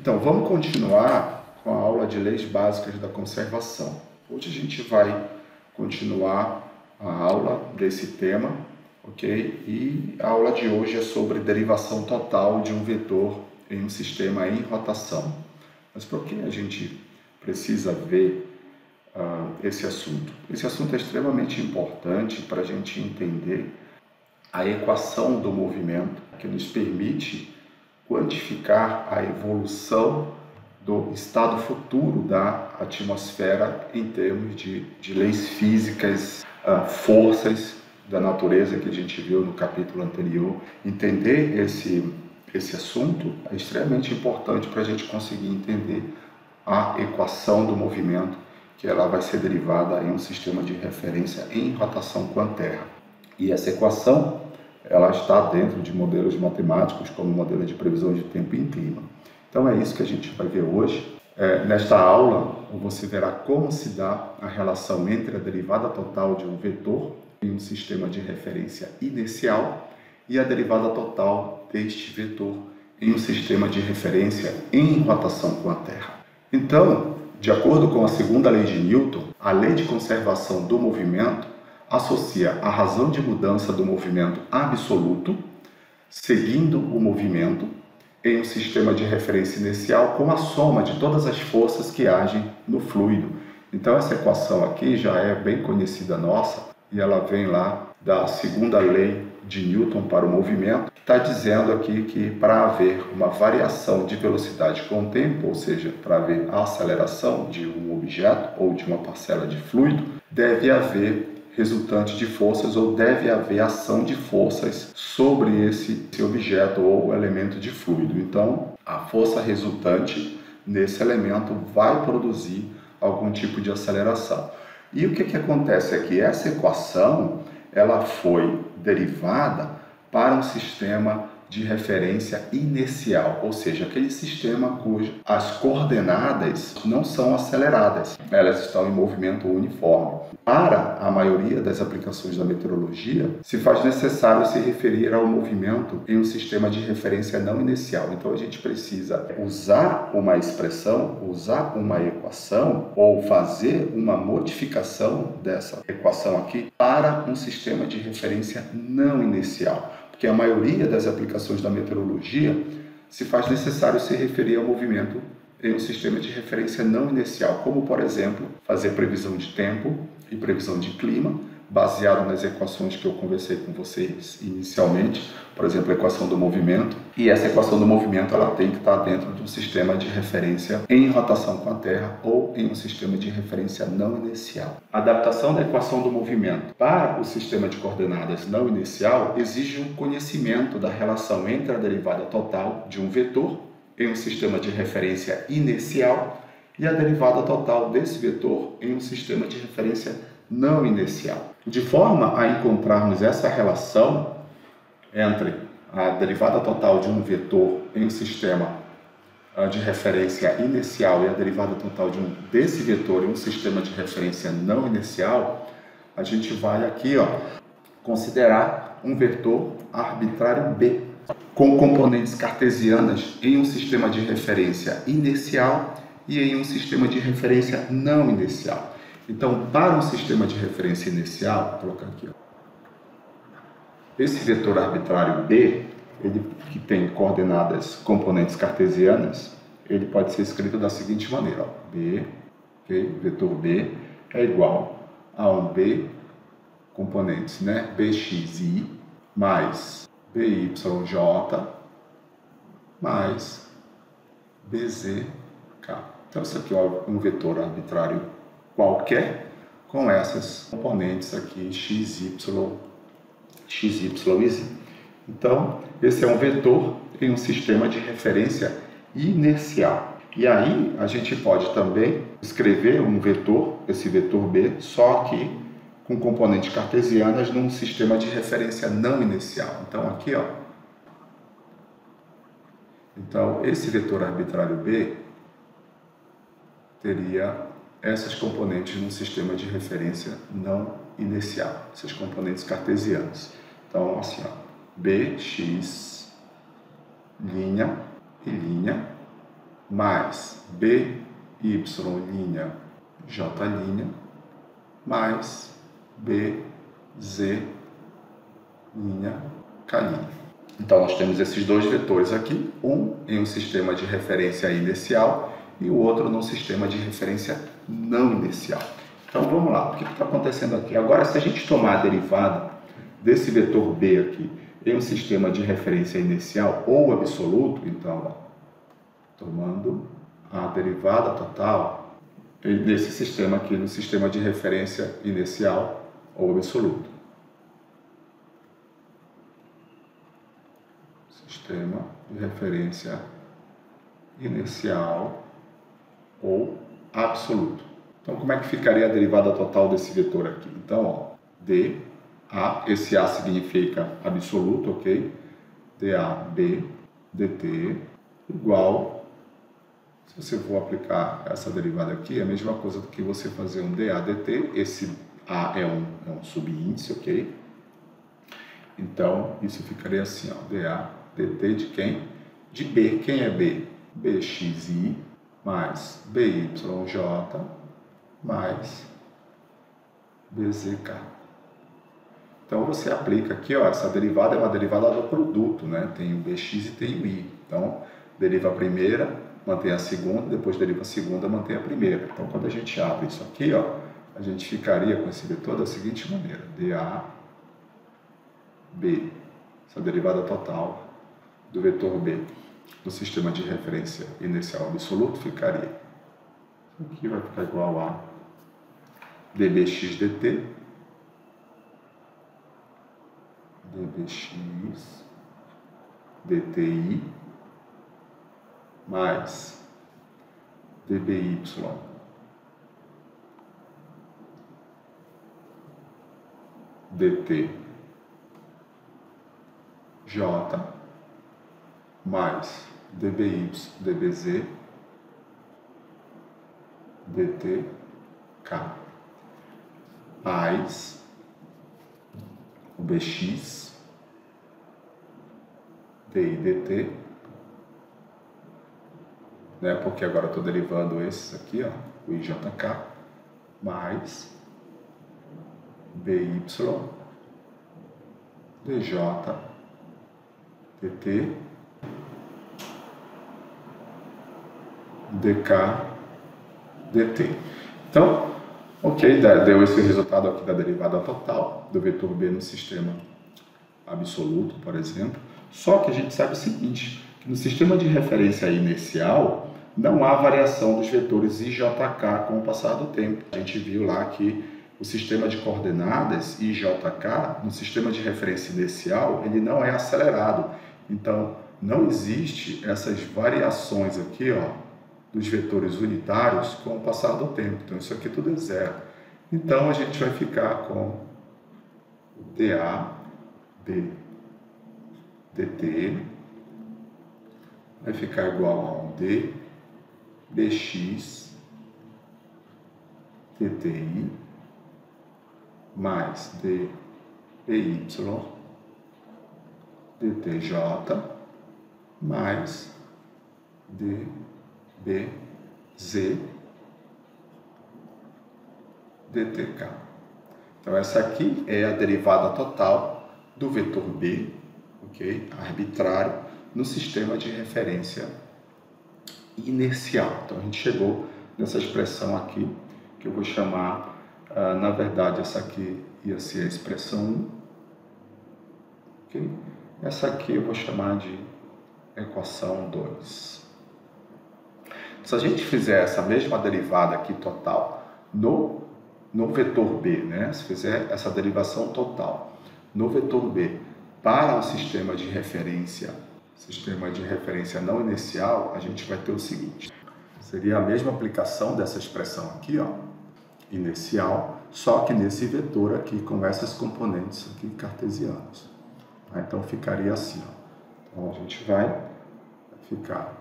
Então, vamos continuar com a aula de leis básicas da conservação. Hoje a gente vai continuar a aula desse tema, ok? E a aula de hoje é sobre derivação total de um vetor em um sistema em rotação. Mas por que a gente precisa ver esse assunto? Esse assunto é extremamente importante para a gente entender a equação do movimento, que nos permite quantificar a evolução do estado futuro da atmosfera em termos de leis físicas, forças da natureza que a gente viu no capítulo anterior. Entender esse assunto é extremamente importante para a gente conseguir entender a equação do movimento, que ela vai ser derivada em um sistema de referência em rotação com a Terra. E essa equação ela está dentro de modelos matemáticos, como o modelo de previsão de tempo em clima. Então é isso que a gente vai ver hoje. Nesta aula, você verá como se dá a relação entre a derivada total de um vetor em um sistema de referência inercial e a derivada total deste vetor em um sistema de referência em rotação com a Terra. Então, de acordo com a segunda lei de Newton, a lei de conservação do movimento associa a razão de mudança do movimento absoluto, seguindo o movimento, em um sistema de referência inercial com a soma de todas as forças que agem no fluido. Então essa equação aqui já é bem conhecida nossa e ela vem lá da segunda lei de Newton para o movimento, que está dizendo aqui que para haver uma variação de velocidade com o tempo, ou seja, para haver a aceleração de um objeto ou de uma parcela de fluido, deve haver resultante de forças ou deve haver ação de forças sobre esse objeto ou elemento de fluido. Então, a força resultante nesse elemento vai produzir algum tipo de aceleração. E o que acontece aqui? Essa equação ela foi derivada para um sistema de referência inercial, ou seja, aquele sistema as coordenadas não são aceleradas, elas estão em movimento uniforme. Para a maioria das aplicações da meteorologia, se faz necessário se referir ao movimento em um sistema de referência não inercial. Então a gente precisa usar uma expressão, usar uma equação ou fazer uma modificação dessa equação aqui para um sistema de referência não inercial. Porque a maioria das aplicações da meteorologia se faz necessário se referir ao movimento em um sistema de referência não inercial, como, por exemplo, fazer previsão de tempo e previsão de clima, baseado nas equações que eu conversei com vocês inicialmente, por exemplo, a equação do movimento. E essa equação do movimento ela tem que estar dentro de um sistema de referência em rotação com a Terra ou em um sistema de referência não inercial. A adaptação da equação do movimento para o sistema de coordenadas não inercial exige um conhecimento da relação entre a derivada total de um vetor em um sistema de referência inercial e a derivada total desse vetor em um sistema de referência não inercial. De forma a encontrarmos essa relação entre a derivada total de um vetor em um sistema de referência inercial e a derivada total desse vetor em um sistema de referência não inercial, a gente vai aqui considerar um vetor arbitrário B com componentes cartesianas em um sistema de referência inercial e em um sistema de referência não inercial. Então, para um sistema de referência inercial, vou colocar aqui, esse vetor arbitrário B, ele que tem coordenadas componentes cartesianas, ele pode ser escrito da seguinte maneira, B, okay? Vetor B é igual a um B componentes, BXI mais BYJ mais BZK. Então, isso aqui é um vetor arbitrário qualquer com essas componentes aqui XY e Z. Então, esse é um vetor em um sistema de referência inercial. E aí, a gente pode também escrever um vetor, esse vetor B, só que com componentes cartesianas num sistema de referência não inercial. Então, aqui, Então, esse vetor arbitrário B teria essas componentes num sistema de referência não inercial, essas componentes cartesianas. Então, assim, BX, linha e linha, mais BY' J' mais BZ' K'. Então, nós temos esses dois vetores aqui, um em um sistema de referência inicial e o outro num sistema de referência não inicial. Então, vamos lá. O que está acontecendo aqui? Agora, se a gente tomar a derivada desse vetor B aqui em um sistema de referência inicial ou absoluto, então, ó, tomando a derivada total desse sistema aqui no sistema de referência inicial ou absoluto. Sistema de referência inicial ou absoluto. Então, como é que ficaria a derivada total desse vetor aqui? Então, ó, dA, esse A significa absoluto, ok? dAB dt igual, se você for aplicar essa derivada aqui, é a mesma coisa do que você fazer um dA dt, esse A é um subíndice, ok? Então, isso ficaria assim, ó, dA dt de quem? De B. Quem é B? Bxi mais Byj mais Bzk. Então, você aplica aqui, ó, essa derivada é uma derivada do produto, né? Tem o Bx e tem o I. Então, deriva a primeira, mantém a segunda, depois deriva a segunda, mantém a primeira. Então, quando a gente abre isso aqui, ó, a gente ficaria com esse vetor da seguinte maneira. dAB, essa derivada total do vetor B no sistema de referência inicial absoluto ficaria. Isso aqui vai ficar igual a dBx dt, dBx dTi mais dBy dt J mais dBy dBz dt K mais o Bx di dt, né, porque agora eu estou derivando esses aqui, ó, o IJK mais BY dJ dt dk dt. Então, ok, deu esse resultado aqui da derivada total do vetor B no sistema absoluto, por exemplo. Só que a gente sabe o seguinte, que no sistema de referência inicial não há variação dos vetores I e JK com o passar do tempo. A gente viu lá que o sistema de coordenadas I e JK, no sistema de referência inicial, ele não é acelerado. Então, não existe essas variações aqui, ó, dos vetores unitários com o passar do tempo. Então, isso aqui tudo é zero. Então, a gente vai ficar com dAB dt vai ficar igual a um dBx dTi mais dBy dTj mais dBz dTk. Então, essa aqui é a derivada total do vetor B, ok? Arbitrário, no sistema de referência inercial. Então, a gente chegou nessa expressão aqui, que eu vou chamar, na verdade, essa aqui ia ser a expressão 1, ok? Essa aqui eu vou chamar de equação 2. Se a gente fizer essa mesma derivada aqui total no vetor B, né? Se fizer essa derivação total no vetor B para o sistema de referência não inicial, a gente vai ter o seguinte. Seria a mesma aplicação dessa expressão aqui, ó, inicial, só que nesse vetor aqui, com essas componentes aqui cartesianas. Então, ficaria assim, ó. Então, a gente vai ficar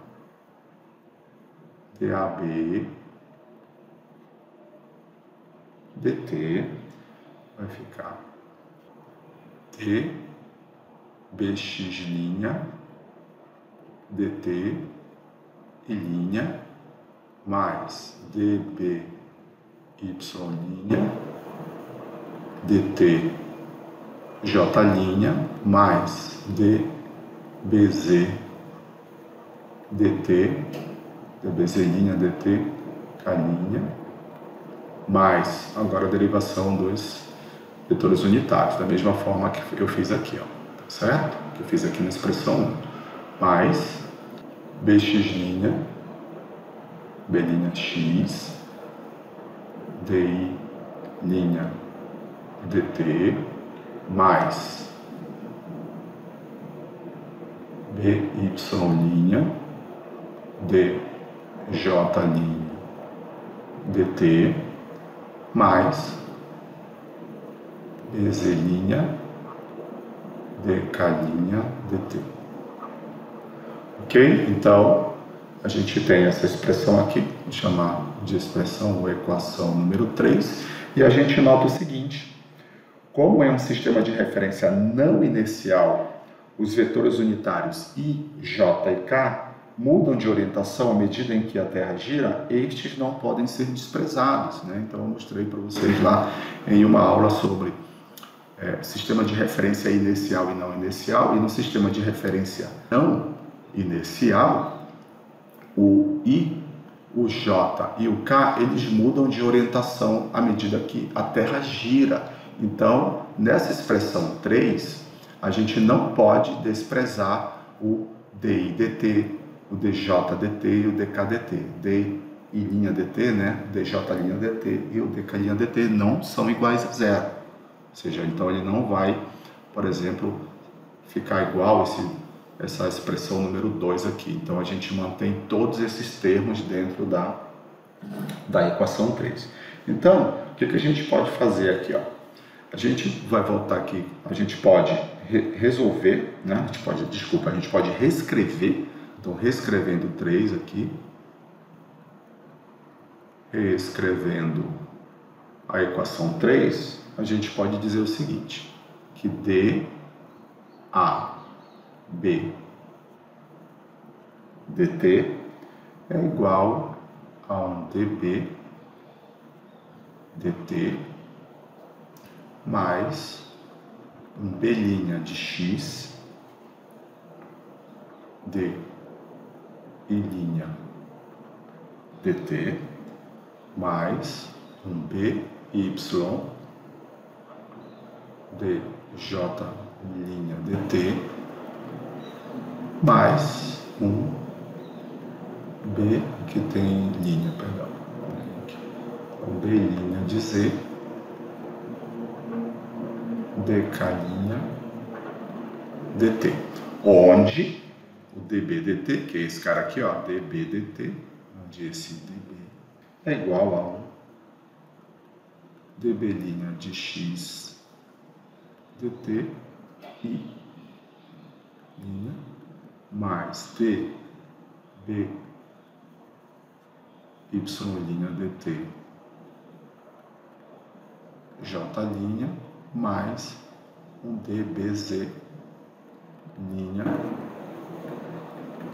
dAB dt, vai ficar dBx' dt mais dby' dt j' mais dbz dt, dbz' dt k', mais agora a derivação dos vetores unitários, da mesma forma que eu fiz aqui, ó, tá certo? Que eu fiz aqui na expressão 1, mais bx', b'x, di' dt, mais by' dj' dt, mais bz' dk' dt. Ok? Então, a gente tem essa expressão aqui, vou chamar de expressão ou equação número 3, e a gente nota o seguinte: como é um sistema de referência não inercial, os vetores unitários i, j e k mudam de orientação à medida em que a Terra gira, estes não podem ser desprezados, né? Então eu mostrei para vocês lá em uma aula sobre sistema de referência inercial e não inercial, e no sistema de referência não inercial, o I, o J e o K, eles mudam de orientação à medida que a Terra gira. Então, nessa expressão 3, a gente não pode desprezar o DI dt, o DJ dt e o DK dt. DI' dt, né? DJ' dt e o DK' dt não são iguais a zero. Ou seja, então ele não vai, por exemplo, ficar igual essa expressão número 2 aqui. Então a gente mantém todos esses termos dentro da equação 3. Então, o que a gente pode fazer aqui, ó? A gente vai voltar aqui, a gente pode resolver, né? A gente pode reescrever. Então, reescrevendo 3 aqui, reescrevendo a equação 3, a gente pode dizer o seguinte, que dAB dt é igual a um dB dt mais um B' de x d I' dt mais um BY dJ' dt mais um B que tem linha, perdão, um B' de Z dk' dt, onde o dB dt, que é esse cara aqui, ó, dB dt, onde esse dB é igual a um dB' de x dt I' mais dB y' dt j' mais um dBz'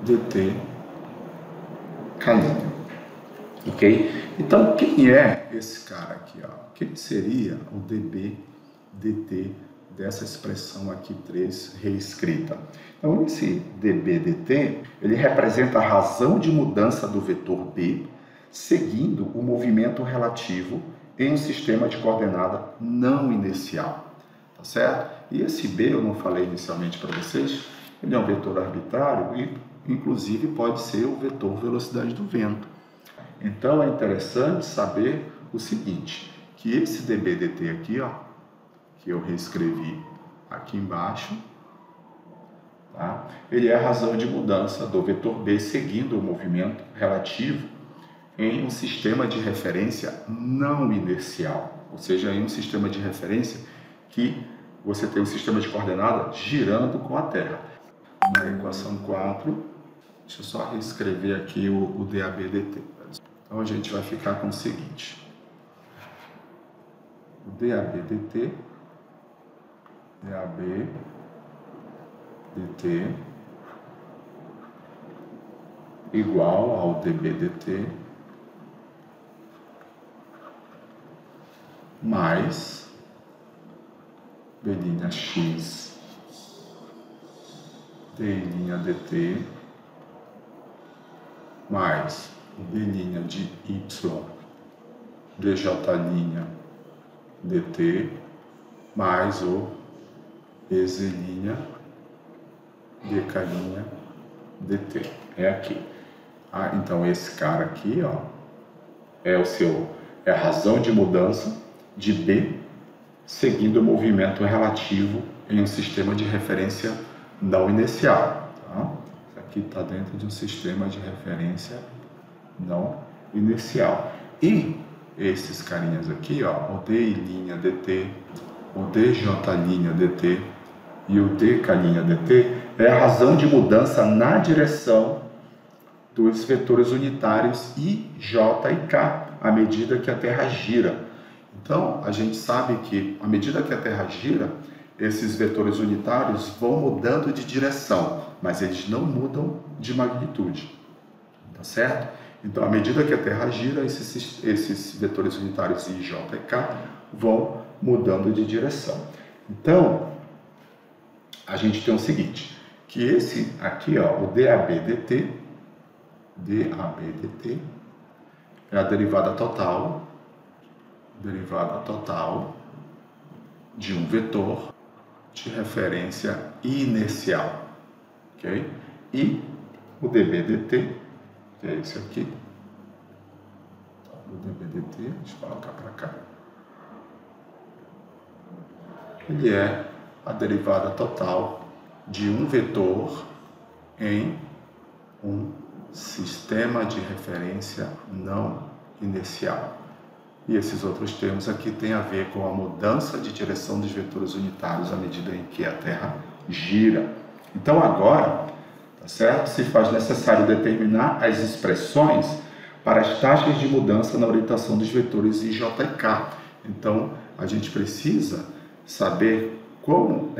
dt k'. Ok? Então, quem é esse cara aqui, ó? Quem seria o dB dt dessa expressão aqui 3 reescrita? Então, esse dB dt, ele representa a razão de mudança do vetor B seguindo o movimento relativo em um sistema de coordenada não inercial, tá certo? E esse B, eu não falei inicialmente para vocês, ele é um vetor arbitrário e, inclusive, pode ser o vetor velocidade do vento. Então, é interessante saber o seguinte, que esse dB dt aqui, ó, que eu reescrevi aqui embaixo, tá? Ele é a razão de mudança do vetor B seguindo o movimento relativo em um sistema de referência não inercial, ou seja, em um sistema de referência que você tem um sistema de coordenada girando com a Terra. Na equação 4, deixa eu só reescrever aqui o dAB dt. Então a gente vai ficar com o seguinte, o dAB dt igual ao dB dt mais B' x d' dt mais B' de y dj' dt mais o EZ' dk' dt. É aqui. Então esse cara aqui, ó, é a razão de mudança de B seguindo o movimento relativo em um sistema de referência não inicial. Tá? Isso aqui está dentro de um sistema de referência não inicial. E esses carinhas aqui, ó, o d'i' dt, o dj' dt e o dk' dt, é a razão de mudança na direção dos vetores unitários I, J e K, à medida que a Terra gira. Então, a gente sabe que, à medida que a Terra gira, esses vetores unitários vão mudando de direção, mas eles não mudam de magnitude, tá certo? Então, à medida que a Terra gira, esses vetores unitários I, J e K vão mudando de direção. Então, a gente tem o seguinte, que esse aqui, ó, o dAB dt, é a derivada total de um vetor de referência inicial, ok? E o dB dt, que é esse aqui, o dB dt, deixa eu colocar para cá, ele é a derivada total de um vetor em um sistema de referência não inicial. E esses outros termos aqui têm a ver com a mudança de direção dos vetores unitários à medida em que a Terra gira. Então agora, tá certo? Se faz necessário determinar as expressões para as taxas de mudança na orientação dos vetores I, J e K. Então a gente precisa saber como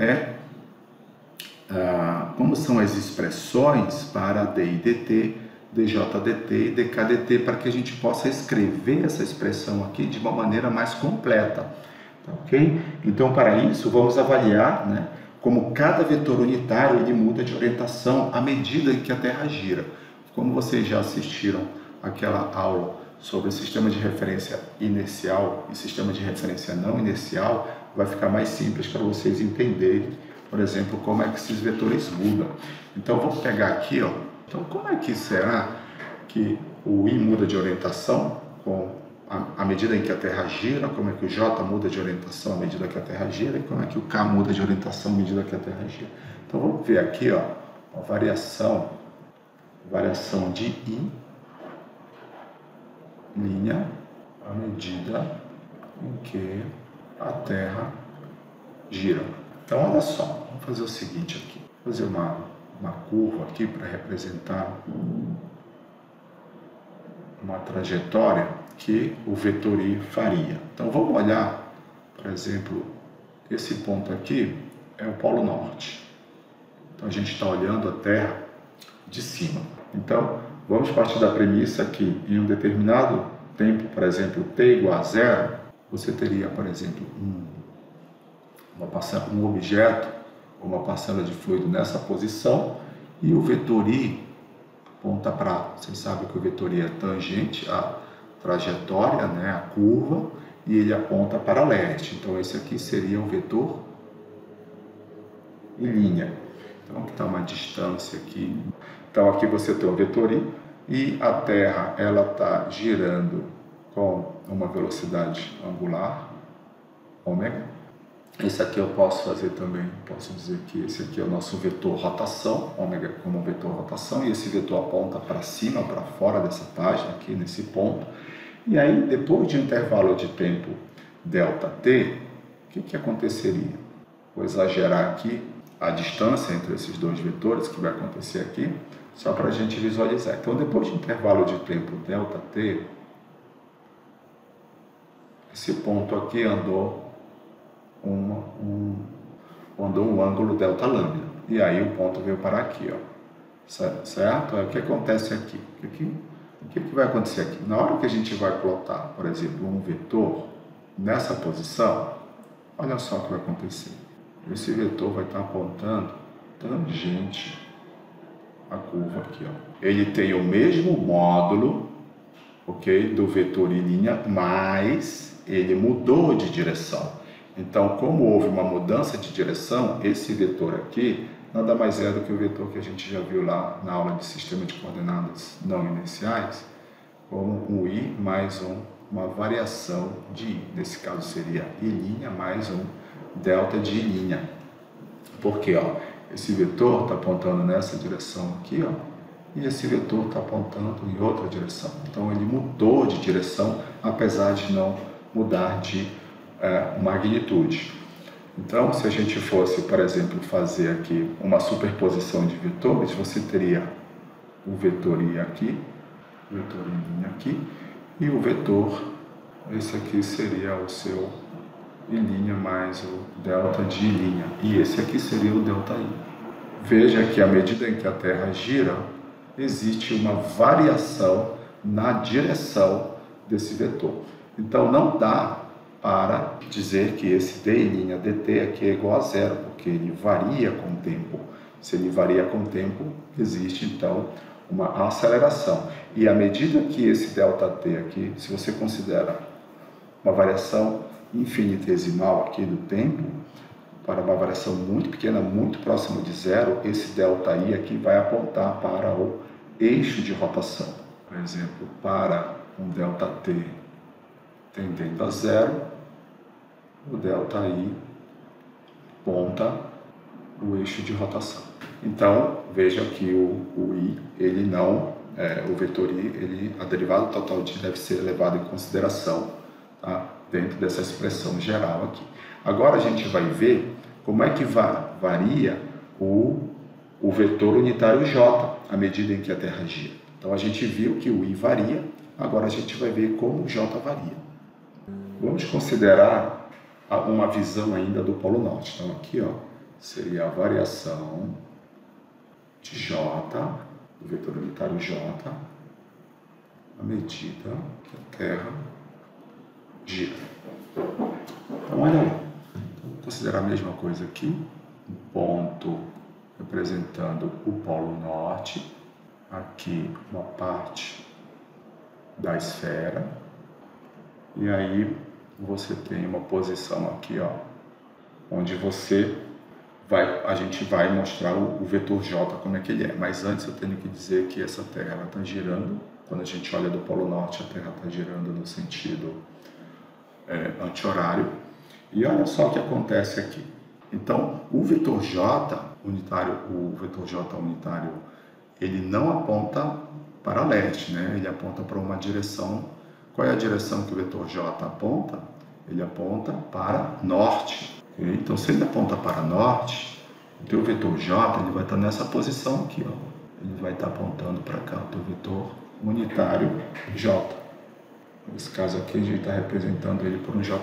são as expressões para dI dt, dj dt e dk dt, para que a gente possa escrever essa expressão aqui de uma maneira mais completa, tá, ok? Então, para isso, vamos avaliar, né, como cada vetor unitário ele muda de orientação à medida em que a Terra gira. Como vocês já assistiram aquela aula sobre o sistema de referência inicial e sistema de referência não inicial, vai ficar mais simples para vocês entenderem, por exemplo, como é que esses vetores mudam. Então, vamos pegar aqui, ó. Então, como é que será que o I muda de orientação à medida em que a Terra gira? Como é que o J muda de orientação à medida que a Terra gira? E como é que o K muda de orientação à medida que a Terra gira? Então, vamos ver aqui, ó, a variação de I, linha, à medida em que a Terra gira. Então, olha só, vamos fazer o seguinte aqui. Vou fazer uma curva aqui para representar uma trajetória que o vetor I faria. Então, vamos olhar, por exemplo, esse ponto aqui é o Polo Norte. Então, a gente está olhando a Terra de cima. Então, vamos partir da premissa que em um determinado tempo, por exemplo, t igual a 0, você teria, por exemplo, um objeto, uma parcela de fluido nessa posição, e o vetor I aponta para, vocês sabem que o vetor I é tangente à trajetória, né, a curva, e ele aponta para leste. Então esse aqui seria o vetor em linha. Então aqui está uma distância aqui. Então aqui você tem o vetor I, e a Terra ela está girando com uma velocidade angular, ômega. Esse aqui eu posso fazer também, posso dizer que esse aqui é o nosso vetor rotação, ômega como vetor rotação, e esse vetor aponta para cima, para fora dessa página, aqui nesse ponto. E aí, depois de um intervalo de tempo ΔT, o que aconteceria? Vou exagerar aqui a distância entre esses dois vetores, que vai acontecer aqui, só para a gente visualizar. Então, depois de um intervalo de tempo ΔT, esse ponto aqui andou um ângulo delta lambda. E aí o ponto veio para aqui, ó. certo? O que acontece aqui? O que vai acontecer aqui? Na hora que a gente vai plotar, por exemplo, um vetor nessa posição, olha só o que vai acontecer. Esse vetor vai estar apontando tangente à curva aqui, ó. Ele tem o mesmo módulo, ok, do vetor em linha, mas ele mudou de direção. Então, como houve uma mudança de direção, esse vetor aqui nada mais é do que o vetor que a gente já viu lá na aula de sistema de coordenadas não inerciais, como um i mais uma variação de i. Nesse caso seria i' mais um delta de i'. Porque ó, esse vetor está apontando nessa direção aqui, ó, e esse vetor está apontando em outra direção. Então ele mudou de direção, apesar de não mudar de magnitude. Então, se a gente fosse, por exemplo, fazer aqui uma superposição de vetores, você teria o vetor i aqui, o vetor em linha aqui, e o vetor, esse aqui seria o seu i' mais o delta de i', e esse aqui seria o delta i. Veja que à medida em que a Terra gira, existe uma variação na direção desse vetor. Então, não dá para dizer que esse d' dt aqui é igual a zero, porque ele varia com o tempo. Se ele varia com o tempo, existe então uma aceleração. E à medida que esse ΔT aqui, se você considera uma variação infinitesimal aqui do tempo, para uma variação muito pequena, muito próxima de zero, esse ΔI aqui vai apontar para o eixo de rotação. Por exemplo, para um ΔT tendendo a zero, o ΔI aponta o eixo de rotação. Então, veja que o i, ele não, o vetor i, a derivada total de i deve ser levada em consideração, tá? Dentro dessa expressão geral aqui. Agora a gente vai ver como é que varia o vetor unitário j à medida em que a Terra gira. Então a gente viu que o i varia, agora a gente vai ver como o j varia. Vamos considerar uma visão ainda do Polo Norte. Então aqui ó, seria a variação de j, do vetor unitário j, à medida que a Terra gira. Então olha aí, vamos considerar a mesma coisa aqui, um ponto representando o Polo Norte, aqui uma parte da esfera, e aí você tem uma posição aqui, ó, onde a gente vai mostrar o vetor J como é que ele é. Mas antes eu tenho que dizer que essa Terra está girando. Quando a gente olha do Polo Norte, a Terra está girando no sentido anti-horário. E olha só o que acontece aqui. Então, o vetor J unitário, ele não aponta para leste, né? Ele aponta para uma direção. Qual é a direção que o vetor J aponta? Ele aponta para norte. Okay? Então, se ele aponta para norte, o teu vetor J ele vai estar nessa posição aqui, ó. Ele vai estar apontando para cá, o teu vetor unitário J. Nesse caso aqui, a gente está representando ele por um J'.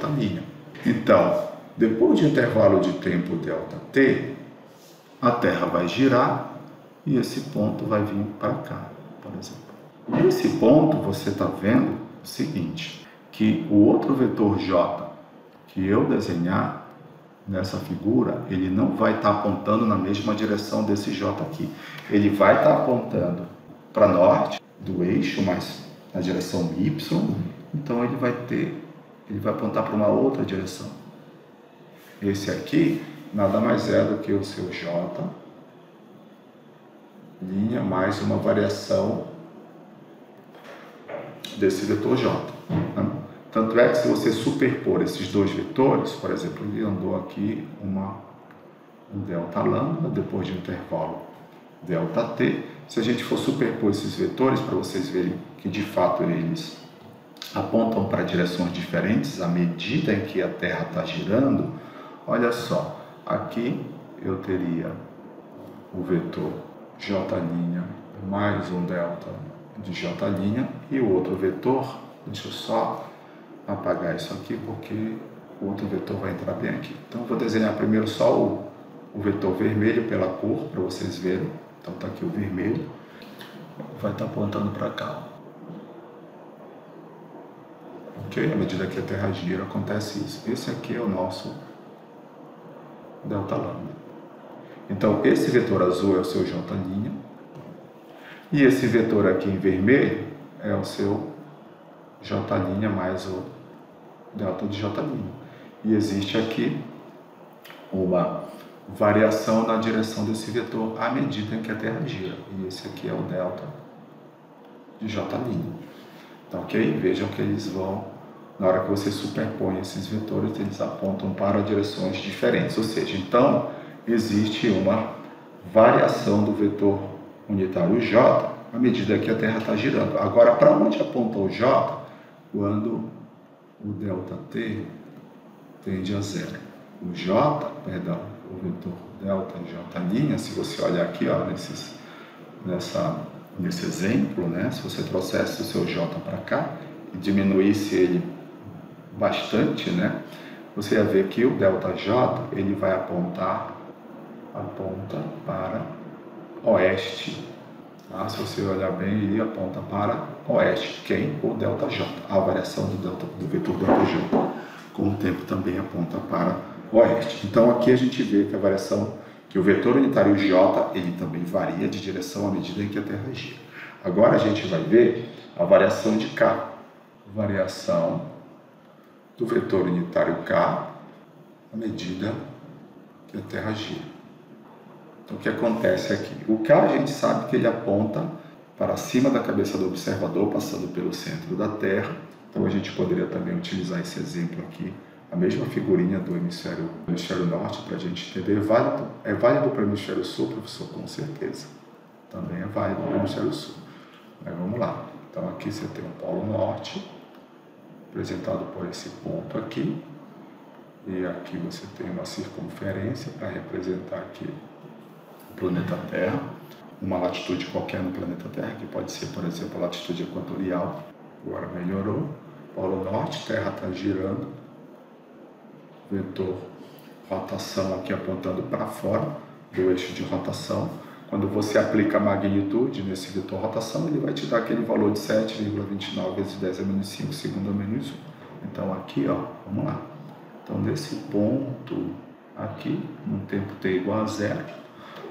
Então, depois de um intervalo de tempo ΔT, a Terra vai girar e esse ponto vai vir para cá, por exemplo. Nesse ponto, você está vendo o seguinte, que o outro vetor J que eu desenhar nessa figura, ele não vai estar apontando na mesma direção desse J aqui. Ele vai estar apontando para norte do eixo, mas na direção Y, então ele vai apontar para uma outra direção. Esse aqui nada mais é do que o seu J' mais uma variação desse vetor J. Tanto é que se você superpor esses dois vetores, por exemplo, ele andou aqui um delta lambda, depois de um intervalo delta t. Se a gente for superpor esses vetores, para vocês verem que de fato eles apontam para direções diferentes à medida em que a Terra está girando, olha só, aqui eu teria o vetor J' mais um delta de J' e o outro vetor, deixa eu só apagar isso aqui porque o outro vetor vai entrar bem aqui. Então eu vou desenhar primeiro só o vetor vermelho pela cor, para vocês verem. Então está aqui o vermelho, vai estar apontando para cá. Ok? À medida que a Terra gira, acontece isso. Esse aqui é o nosso delta lambda. Então, esse vetor azul é o seu J', e esse vetor aqui em vermelho é o seu J' mais o delta de J'. E existe aqui uma variação na direção desse vetor à medida em que a Terra gira. E esse aqui é o delta de J'. Então, ok? Vejam que eles vão, na hora que você superpõe esses vetores, eles apontam para direções diferentes. Ou seja, então, existe uma variação do vetor unitário J à medida que a Terra está girando. Agora, para onde aponta o J quando o ΔT tende a zero? O vetor delta J', se você olhar aqui, ó, nesse exemplo, né, se você trouxesse o seu J para cá e diminuísse ele bastante, né, você ia ver que o ΔJ ele vai aponta para oeste. Tá? Se você olhar bem, ele aponta para oeste. Quem? O ΔJ. A variação do vetor ΔJ com o tempo também aponta para oeste. Então aqui a gente vê que a variação, que o vetor unitário J, ele também varia de direção à medida em que a Terra gira. Agora a gente vai ver a variação de K. Variação do vetor unitário K à medida que a Terra gira. Então, o que acontece aqui? O K, a gente sabe que ele aponta para cima da cabeça do observador, passando pelo centro da Terra. Então, a gente poderia também utilizar esse exemplo aqui, a mesma figurinha do hemisfério norte, para a gente entender. É válido para o hemisfério sul, professor? Com certeza. Também é válido para o hemisfério sul. Mas vamos lá. Então, aqui você tem o polo norte, representado por esse ponto aqui. E aqui você tem uma circunferência para representar aqui o planeta Terra, uma latitude qualquer no planeta Terra, que pode ser, por exemplo, a latitude equatorial. Agora melhorou. Polo norte, Terra está girando. Vetor rotação aqui apontando para fora do eixo de rotação. Quando você aplica a magnitude nesse vetor rotação, ele vai te dar aquele valor de 7,29 vezes 10 a menos 5 segundo a menos 1. Então aqui, ó, vamos lá. Então desse ponto aqui, num tempo t igual a zero,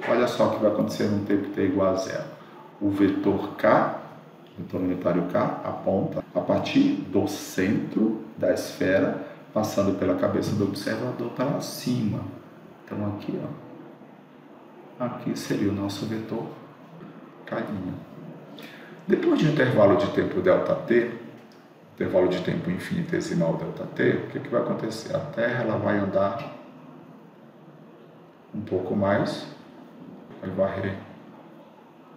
olha só o que vai acontecer num tempo t igual a zero. O vetor K, vetor unitário K, aponta a partir do centro da esfera, passando pela cabeça do observador para cima. Então aqui, ó, aqui seria o nosso vetor K'. Depois de um intervalo de tempo ΔT, intervalo de tempo infinitesimal ΔT, o que vai acontecer? A Terra ela vai andar um pouco mais, vai varrer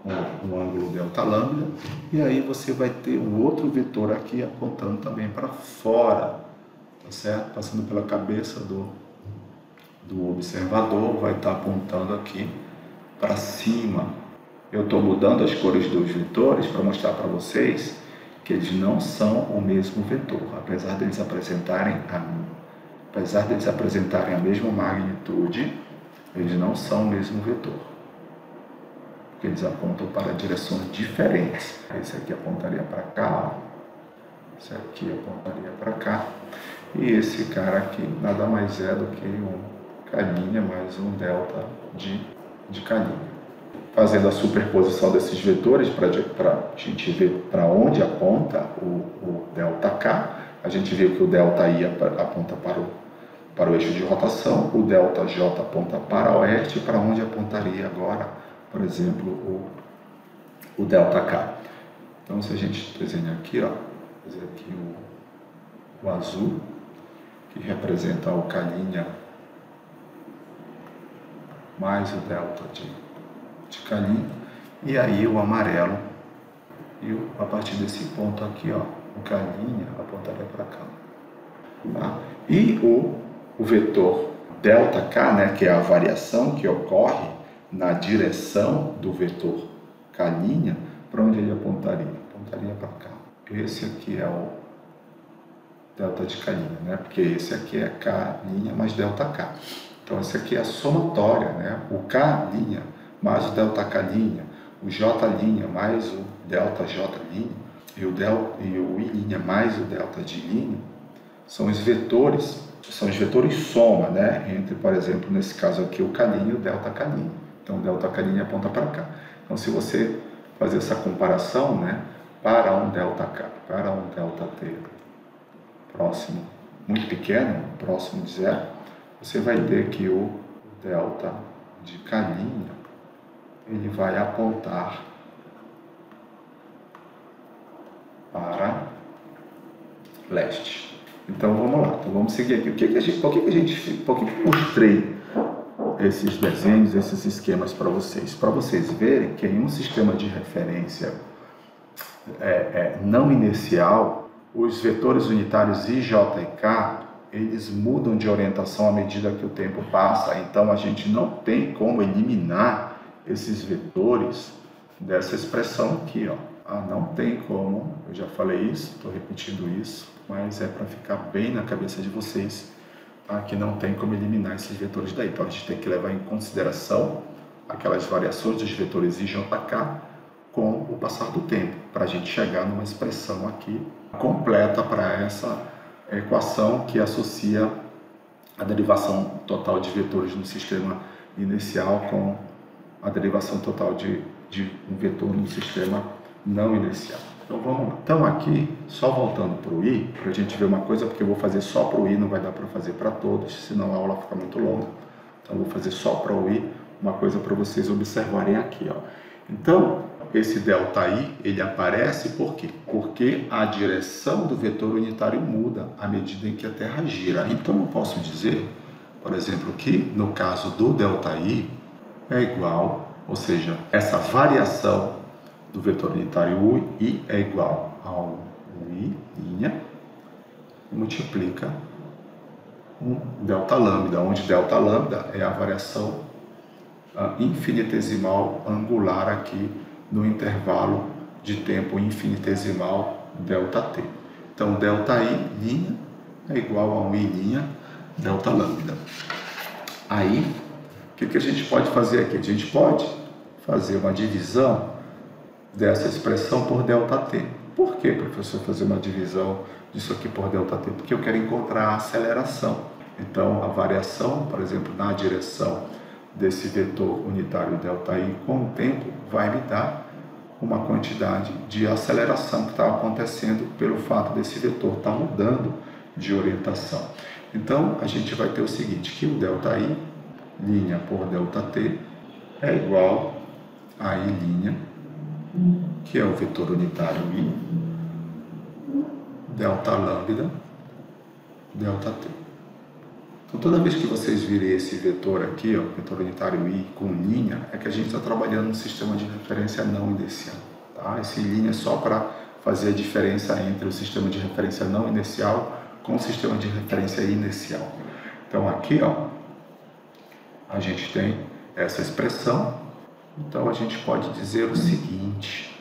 um ângulo delta lambda, e aí você vai ter um outro vetor aqui apontando também para fora, tá certo? Passando pela cabeça do observador, vai estar apontando aqui para cima. Eu estou mudando as cores dos vetores para mostrar para vocês que eles não são o mesmo vetor, apesar deles apresentarem a mesma magnitude, eles não são o mesmo vetor, porque eles apontam para direções diferentes. Esse aqui apontaria para cá, esse aqui apontaria para cá, e esse cara aqui nada mais é do que um K' mais um delta de K'. Fazendo a superposição desses vetores para a gente ver para onde aponta o ΔK, a gente viu que o ΔI aponta para o eixo de rotação, o ΔJ aponta para oeste, para onde apontaria agora, por exemplo, o ΔK. Então, se a gente desenhar aqui, ó, fazer aqui o azul, que representa o K' mais o delta de K', e aí o amarelo, e a partir desse ponto aqui, ó, o K' apontaria para cá. Tá? E o vetor ΔK, né, que é a variação que ocorre na direção do vetor K', para onde ele apontaria? Apontaria para cá. Esse aqui é o delta de K', né, porque esse aqui é K' mais ΔK. Então, esse aqui é a somatória, né, o K' mais o ΔK', o J' mais o ΔJ' e o I' mais o ΔJ', são os vetores soma, né? Entre, por exemplo, nesse caso aqui, o K' e o ΔK'. Então, o ΔK' aponta para cá. Então, se você fazer essa comparação, né? Para um ΔK, para um ΔT próximo, muito pequeno, próximo de zero, você vai ter que o delta de K' ele vai apontar para leste. Então vamos lá, então vamos seguir aqui. Por que eu mostrei esses desenhos, esses esquemas para vocês? Para vocês verem que em um sistema de referência não inercial, os vetores unitários I, J e K, eles mudam de orientação à medida que o tempo passa. Então a gente não tem como eliminar esses vetores dessa expressão aqui, ó. Não tem como, eu já falei isso, estou repetindo isso, mas é para ficar bem na cabeça de vocês, que não tem como eliminar esses vetores daí. Então a gente tem que levar em consideração aquelas variações dos vetores I, J, K com o passar do tempo, para a gente chegar numa expressão aqui completa para essa equação que associa a derivação total de vetores no sistema inercial com a derivação total de um vetor no sistema não inercial. Então vamos lá. Então aqui, só voltando para o I, para a gente ver uma coisa, porque eu vou fazer só para o I, não vai dar para fazer para todos, senão a aula fica muito longa. Então eu vou fazer só para o I, uma coisa para vocês observarem aqui, ó. Então, esse ΔI, ele aparece por quê? Porque a direção do vetor unitário muda à medida em que a Terra gira. Então eu posso dizer, por exemplo, que no caso do ΔI é igual, ou seja, essa variação do vetor unitário I é igual ao I' multiplica um Δλ, onde Δλ é a variação infinitesimal angular aqui no intervalo de tempo infinitesimal ΔT. Então, ΔI' é igual a um I' Δλ. Aí, o que a gente pode fazer aqui? A gente pode fazer uma divisão dessa expressão por ΔT. Por que, professor, fazer uma divisão disso aqui por ΔT? Porque eu quero encontrar a aceleração. Então, a variação, por exemplo, na direção desse vetor unitário ΔI com o tempo vai me dar uma quantidade de aceleração que está acontecendo pelo fato desse vetor estar mudando de orientação. Então, a gente vai ter o seguinte, que o ΔI' por ΔT é igual a I', que é o vetor unitário I, Δλ, ΔT. Então, toda vez que vocês virem esse vetor aqui, ó, vetor unitário I com linha, é que a gente está trabalhando no sistema de referência não inercial. Tá? Esse linha é só para fazer a diferença entre o sistema de referência não inercial com o sistema de referência inercial. Então, aqui, ó, a gente tem essa expressão. Então, a gente pode dizer o seguinte,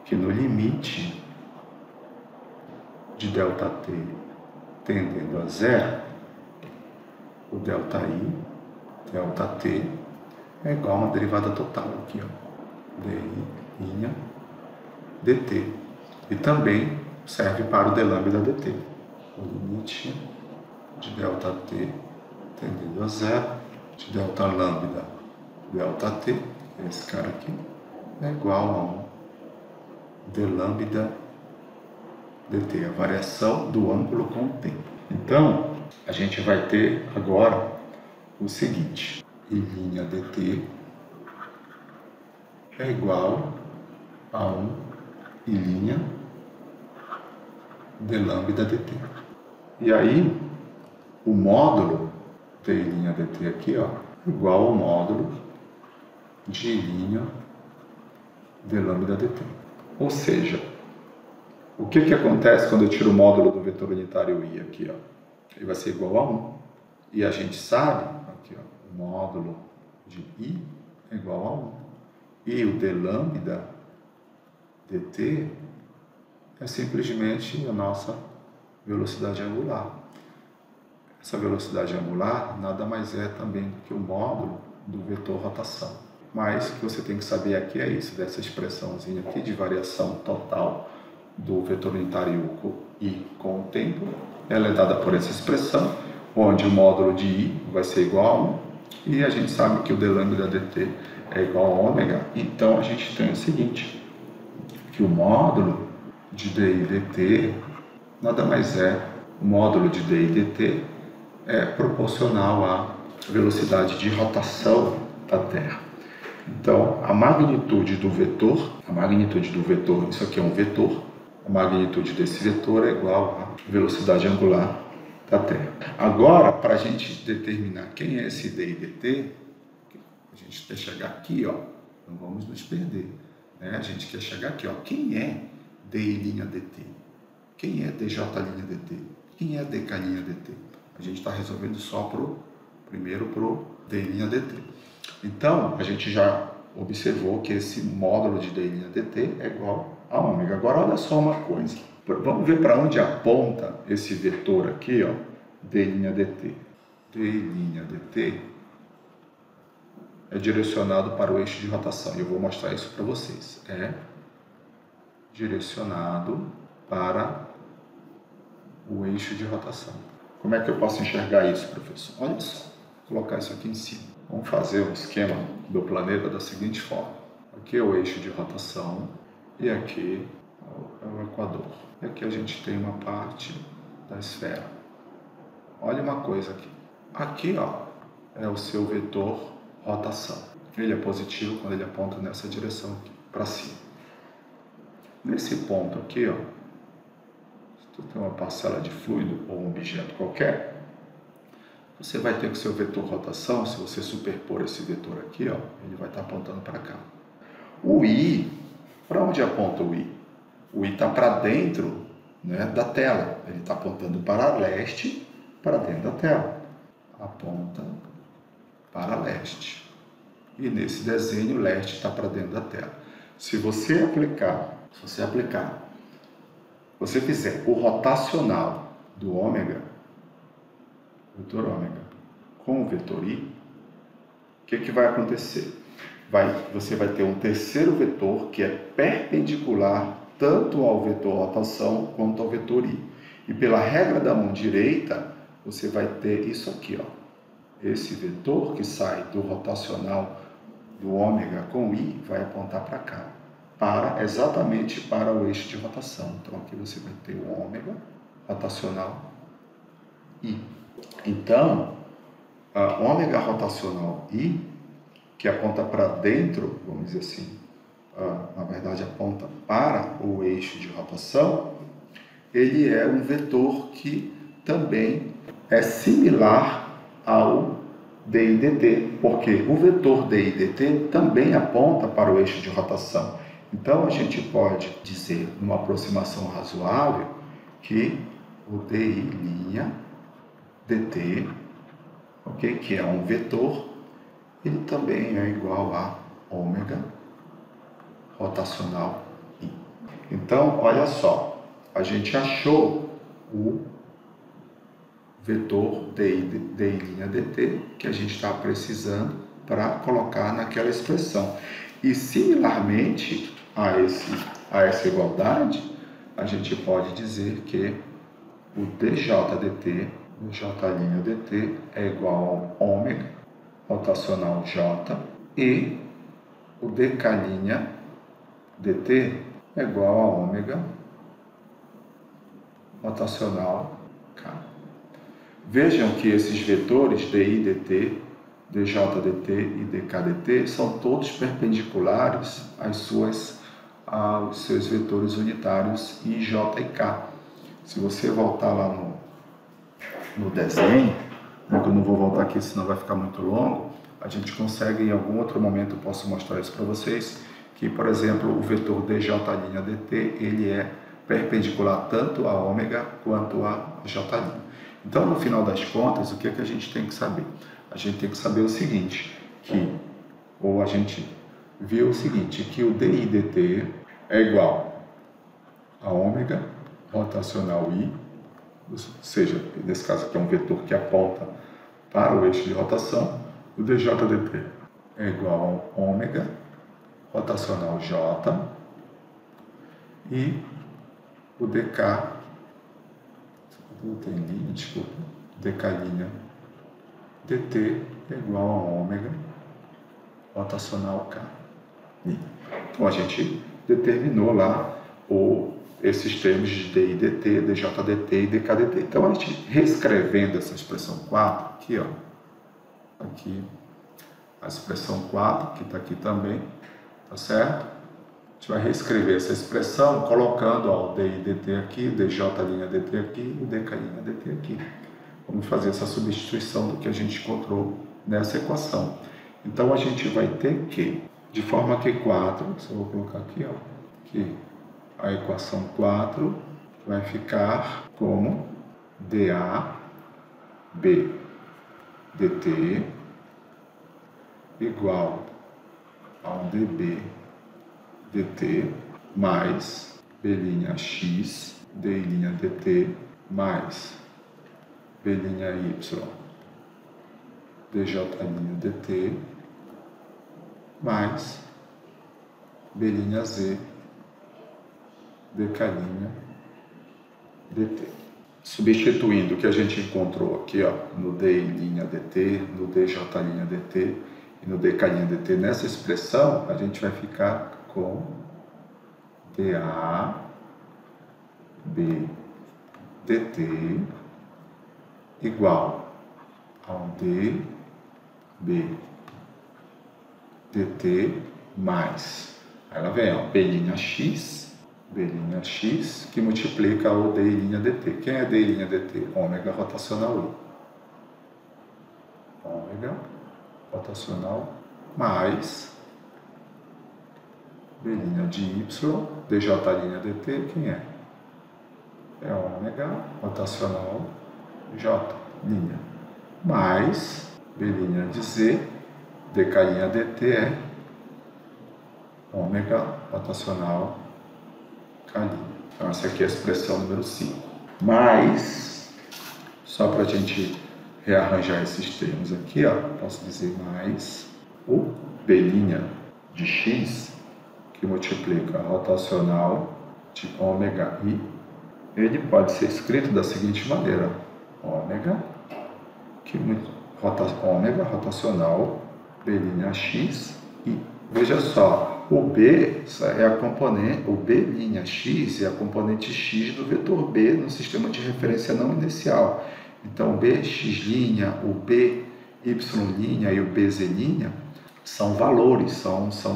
que no limite de ΔT tendendo a zero, o ΔI, ΔT, é igual a uma derivada total aqui, ó, dI' dt. E também serve para o dλ dt. O limite de ΔT tendendo a zero, de Δλ ΔT, esse cara aqui, é igual a um dλ dt, a variação do ângulo com o tempo. Então, a gente vai ter agora o seguinte, I' dt é igual a um I' dλ dt. E aí, o módulo de I' dt aqui, ó, igual ao módulo de I' dλ dt. Ou seja, o que acontece quando eu tiro o módulo do vetor unitário I aqui, ó? Ele vai ser igual a 1. E a gente sabe, aqui, ó, o módulo de I é igual a 1. E o dλ dt é simplesmente a nossa velocidade angular. Essa velocidade angular nada mais é também do que o módulo do vetor rotação. mas o que você tem que saber aqui é isso, dessa expressãozinha aqui de variação total do vetor unitário I com o tempo. Ela é dada por essa expressão, onde o módulo de I vai ser igual a 1, e a gente sabe que o d lambda dt é igual a ômega, então a gente tem o seguinte, que o módulo de dI dt nada mais é, o módulo de dI dt é proporcional à velocidade de rotação da Terra. Então, a magnitude do vetor, isso aqui é um vetor, a magnitude desse vetor é igual à velocidade angular da Terra. Agora, para a gente determinar quem é esse dI dt, a gente quer chegar aqui, ó, não vamos nos perder, né? A gente quer chegar aqui, ó, quem é dI' dt? Quem é dJ' dt? Quem é dK' dt? A gente está resolvendo só primeiro para o dI' dt. Então, a gente já observou que esse módulo de dI' dt é igual a ômega. Agora, olha só uma coisa. Vamos ver para onde aponta esse vetor aqui, ó, d'i' dt. D'i' dt é direcionado para o eixo de rotação. E eu vou mostrar isso para vocês. É direcionado para o eixo de rotação. Como é que eu posso enxergar isso, professor? Olha só, vou colocar isso aqui em cima. Vamos fazer um esquema do planeta da seguinte forma. Aqui é o eixo de rotação e aqui é o equador. E aqui a gente tem uma parte da esfera. Olha uma coisa aqui. Aqui, ó, é o seu vetor rotação. Ele é positivo quando ele aponta nessa direção aqui, para cima. Nesse ponto aqui, ó, se tu tem uma parcela de fluido ou um objeto qualquer, você vai ter que o seu vetor rotação, se você superpor esse vetor aqui, ó, ele vai estar apontando para cá. O I, para onde aponta o I? O I está para dentro, né, da tela. Ele está apontando para leste, para dentro da tela. Aponta para leste. E nesse desenho, leste está para dentro da tela. Se você fizer o rotacional do ômega, vetor ômega, com o vetor I, o que vai acontecer? Você vai ter um terceiro vetor que é perpendicular tanto ao vetor rotação quanto ao vetor I. E pela regra da mão direita, você vai ter isso aqui, ó. Esse vetor que sai do rotacional do ômega com I vai apontar para cá, exatamente para o eixo de rotação. Então aqui você vai ter o ômega rotacional I. Então, a ômega rotacional I, que aponta para dentro, vamos dizer assim, na verdade aponta para o eixo de rotação, ele é um vetor que também é similar ao dI dt, porque o vetor dI dt também aponta para o eixo de rotação. Então, a gente pode dizer, numa aproximação razoável, que o dI' dt, okay, que é um vetor, ele também é igual a ômega rotacional I. Então, olha só, a gente achou o vetor dI' dt que a gente está precisando para colocar naquela expressão. E, similarmente a essa igualdade, a gente pode dizer que o dJ' dt é igual a ômega rotacional J e o dK' dt é igual a ômega rotacional K. Vejam que esses vetores dI dt, dJ dt e dK dt são todos perpendiculares aos seus vetores unitários I, J e K. Se você voltar lá no desenho, né, que eu não vou voltar aqui senão vai ficar muito longo, a gente consegue em algum outro momento, eu posso mostrar isso para vocês, que, por exemplo, o vetor dJ' dt, ele é perpendicular tanto a ômega quanto a J'. Então, no final das contas, o que é que a gente tem que saber? A gente tem que saber o seguinte, a gente viu o seguinte, que o dI dt é igual a ômega rotacional I, ou seja, nesse caso aqui é um vetor que aponta para o eixo de rotação, o dJ dt é igual a ômega rotacional J e o dk, tem linha, desculpa, dk' dt é igual a ômega rotacional K. Então a gente determinou lá esses termos de d e dt, dj dt e dk dt. Então a gente reescrevendo essa expressão 4 aqui, ó, aqui a expressão 4 que está aqui também, tá certo? A gente vai reescrever essa expressão colocando ó, o d e dt aqui, o dj' dt aqui e o dk' dt aqui. Vamos fazer essa substituição do que a gente encontrou nessa equação. Então a gente vai ter que, de forma que 4, só vou colocar aqui, ó, que a equação 4 vai ficar como dAB dt igual ao dB dt mais b'x d'y dt mais b'y dj' dt mais b'z dk' dt. Substituindo o que a gente encontrou aqui, ó, no d' dt, no dj' dt e no dk' dt, nessa expressão, a gente vai ficar com dAB dt igual ao dB dt mais, ela vem, ó, b'x que multiplica o d'y dt. Quem é d'y dt? Ômega rotacional I. Ômega rotacional mais b'y de y, dj' dt, quem é? É ômega rotacional J', mais b'y de z, dk' dt é ômega rotacional K'. Então essa aqui é a expressão número 5. Mais, só para a gente rearranjar esses termos aqui, ó, posso dizer mais o b'y de x, que multiplica a rotacional de ômega i, ele pode ser escrito da seguinte maneira: ômega rotacional b'x i. Veja só, o b é a componente, o b'x é a componente x do vetor b no sistema de referência não inicial. Então, o bx', o by' e o bz' são valores,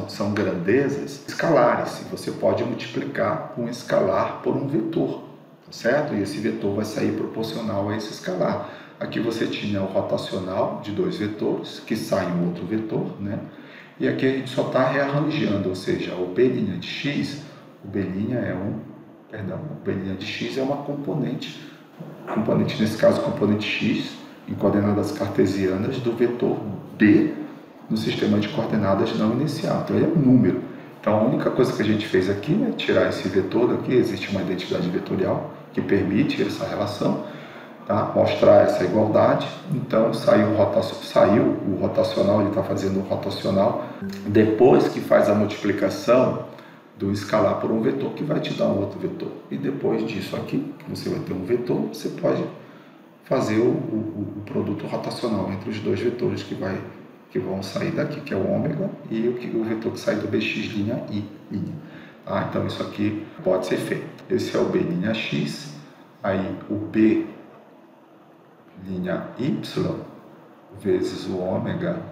são grandezas escalares. E você pode multiplicar um escalar por um vetor, tá certo? E esse vetor vai sair proporcional a esse escalar. Aqui você tinha o rotacional de dois vetores, que sai um outro vetor, né? E aqui a gente só está rearranjando, ou seja, o b'y de x, o b'y de x é uma componente nesse caso, componente x, em coordenadas cartesianas do vetor b no sistema de coordenadas não inicial. Então, ele é um número. Então, a única coisa que a gente fez aqui é tirar esse vetor daqui. Existe uma identidade vetorial que permite essa relação, tá? Mostrar essa igualdade. Então, saiu o rotacional, ele está fazendo o rotacional. Depois que faz a multiplicação do escalar por um vetor, que vai te dar um outro vetor. E depois disso aqui, que você vai ter um vetor, você pode fazer o produto rotacional entre os dois vetores que vão sair daqui, que é o ômega, e o vetor que sai do bx' i'. Tá? Então, isso aqui pode ser feito. Esse é o b'x, aí o b'y vezes o ômega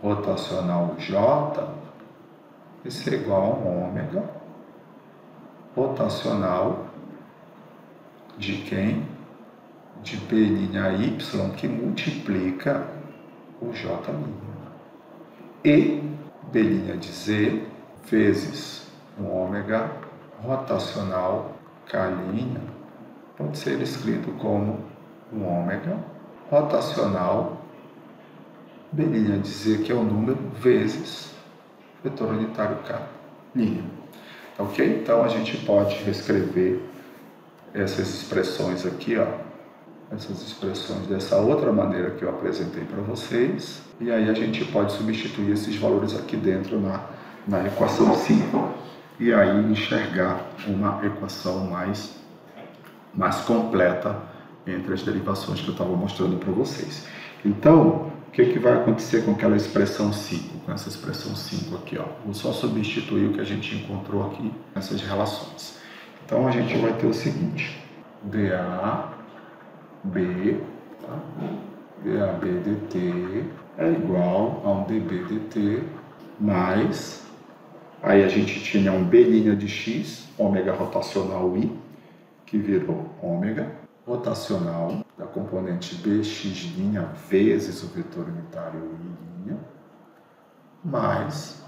rotacional J, esse é igual a um ômega rotacional de quem? De b'y que multiplica o J'. E b'y de z vezes o ômega rotacional K' pode ser escrito como um ômega rotacional b'y de z, que é o número, vezes vetor unitário K'. Ok? Então, a gente pode reescrever essas expressões aqui, ó, essas expressões dessa outra maneira que eu apresentei para vocês, e aí a gente pode substituir esses valores aqui dentro na equação 5, e aí enxergar uma equação mais completa entre as derivações que eu estava mostrando para vocês. Então, o que vai acontecer com aquela expressão 5, com essa expressão 5 aqui, ó? Vou só substituir o que a gente encontrou aqui nessas relações. Então, a gente vai ter o seguinte: DAB, tá? DAB dt é igual a um dB dt mais, aí a gente tinha um B' de x, ômega rotacional i, que virou ômega rotacional da componente bx' vezes o vetor unitário i', mais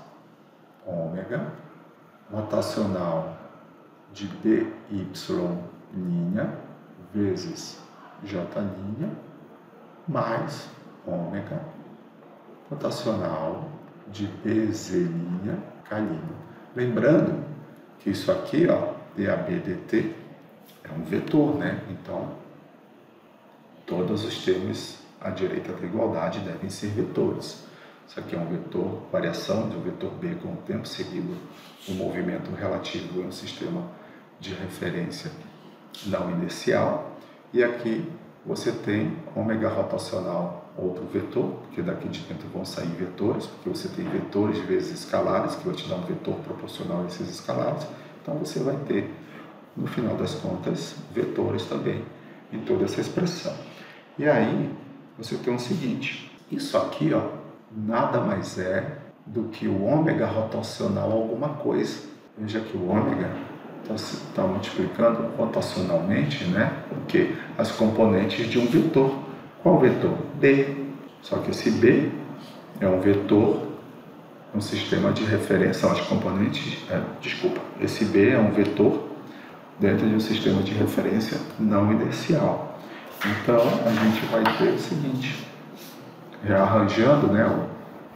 ômega rotacional de by' vezes j', mais ômega rotacional de bz' k'. Lembrando que isso aqui, ó, DAB dt, é um vetor, né? Então, todos os termos à direita da igualdade devem ser vetores. Isso aqui é um vetor, variação de um vetor B com o tempo seguido, um movimento relativo em um sistema de referência não inercial. E aqui você tem ômega rotacional, outro vetor, porque daqui de dentro vão sair vetores, porque você tem vetores vezes escalares, que vai te dar um vetor proporcional a esses escalares. Então, você vai ter, no final das contas, vetores também em toda essa expressão. E aí, você tem o seguinte: isso aqui, ó, nada mais é do que o ômega rotacional alguma coisa. Veja que o ômega está multiplicando rotacionalmente, né? Porque as componentes de um vetor. Qual vetor? B. Só que esse B é um vetor, um sistema de referência, as componentes, esse B é um vetor dentro de um sistema de referência não inercial. Então, a gente vai ter o seguinte, rearranjando, né,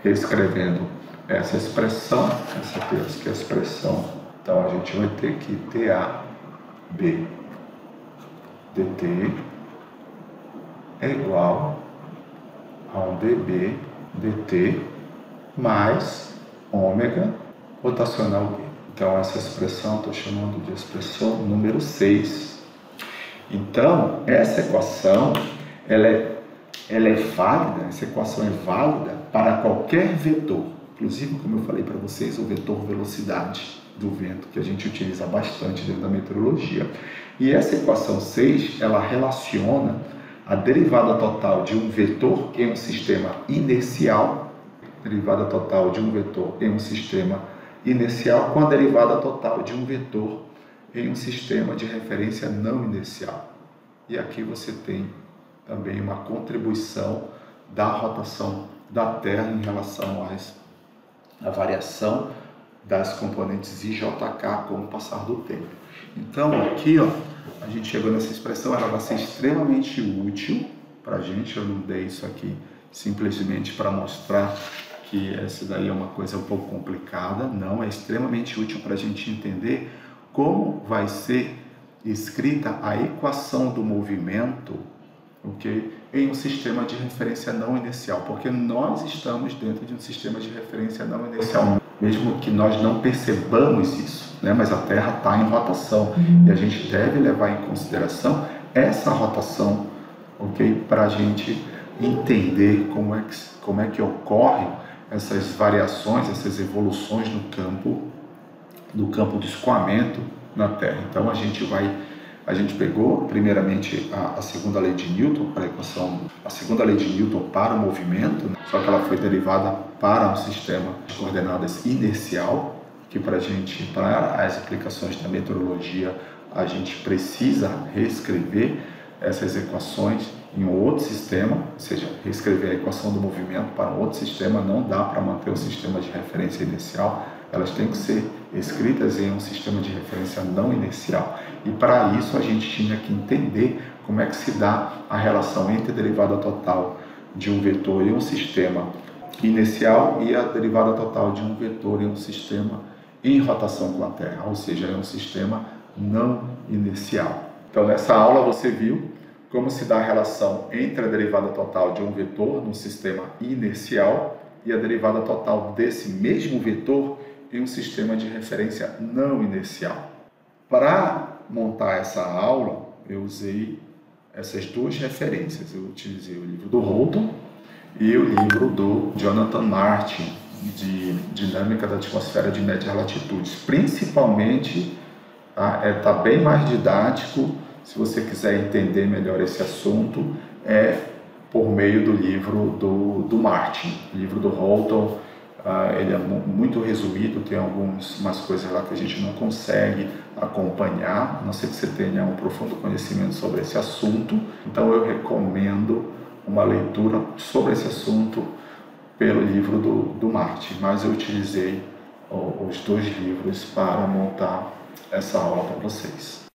reescrevendo essa expressão, essa aqui é a expressão, então a gente vai ter que DAB dt é igual a um dB dt mais ômega rotacional b. Então, essa expressão estou chamando de expressão número 6. Então, essa equação, ela é válida, essa equação é válida para qualquer vetor. Inclusive, como eu falei para vocês, o vetor velocidade do vento, que a gente utiliza bastante dentro da meteorologia. E essa equação 6, ela relaciona a derivada total de um vetor em um sistema inercial, derivada total de um vetor em um sistema inercial com a derivada total de um vetor em um sistema de referência não inercial. E aqui você tem também uma contribuição da rotação da Terra em relação à variação das componentes i, j, k com o passar do tempo. Então, aqui, ó, a gente chegou nessa expressão, ela vai ser extremamente útil para a gente. Eu não dei isso aqui simplesmente para mostrar que essa daí é uma coisa um pouco complicada. Não, é extremamente útil para a gente entender como vai ser escrita a equação do movimento, ok, em um sistema de referência não inercial, porque nós estamos dentro de um sistema de referência não inercial, mesmo que nós não percebamos isso, né? Mas a Terra está em rotação e a gente deve levar em consideração essa rotação, ok, para a gente entender como é que ocorrem essas variações, essas evoluções no campo de escoamento na Terra. Então, a gente pegou primeiramente a segunda lei de Newton para a equação, a segunda lei de Newton para o movimento, né? Só que ela foi derivada para um sistema de coordenadas inercial, que para as aplicações da meteorologia, a gente precisa reescrever essas equações em um outro sistema, ou seja, reescrever a equação do movimento para um outro sistema. Não dá para manter o sistema de referência inercial, elas têm que ser escritas em um sistema de referência não inercial. E para isso a gente tinha que entender como é que se dá a relação entre a derivada total de um vetor em um sistema inercial e a derivada total de um vetor em um sistema em rotação com a Terra, ou seja, é um sistema não inercial. Então, nessa aula você viu como se dá a relação entre a derivada total de um vetor no sistema inercial e a derivada total desse mesmo vetor em um sistema de referência não inercial. Para montar essa aula, eu usei essas duas referências. Eu utilizei o livro do Holton e o livro do Jonathan Martin, de Dinâmica da Atmosfera de Médias Latitudes. Principalmente, tá bem mais didático, se você quiser entender melhor esse assunto, por meio do livro do Martin. O livro do Holton, ele é muito resumido, tem umas coisas lá que a gente não consegue acompanhar, a não ser que você tenha um profundo conhecimento sobre esse assunto. Então eu recomendo uma leitura sobre esse assunto pelo livro do Martin, mas eu utilizei os dois livros para montar essa aula para vocês.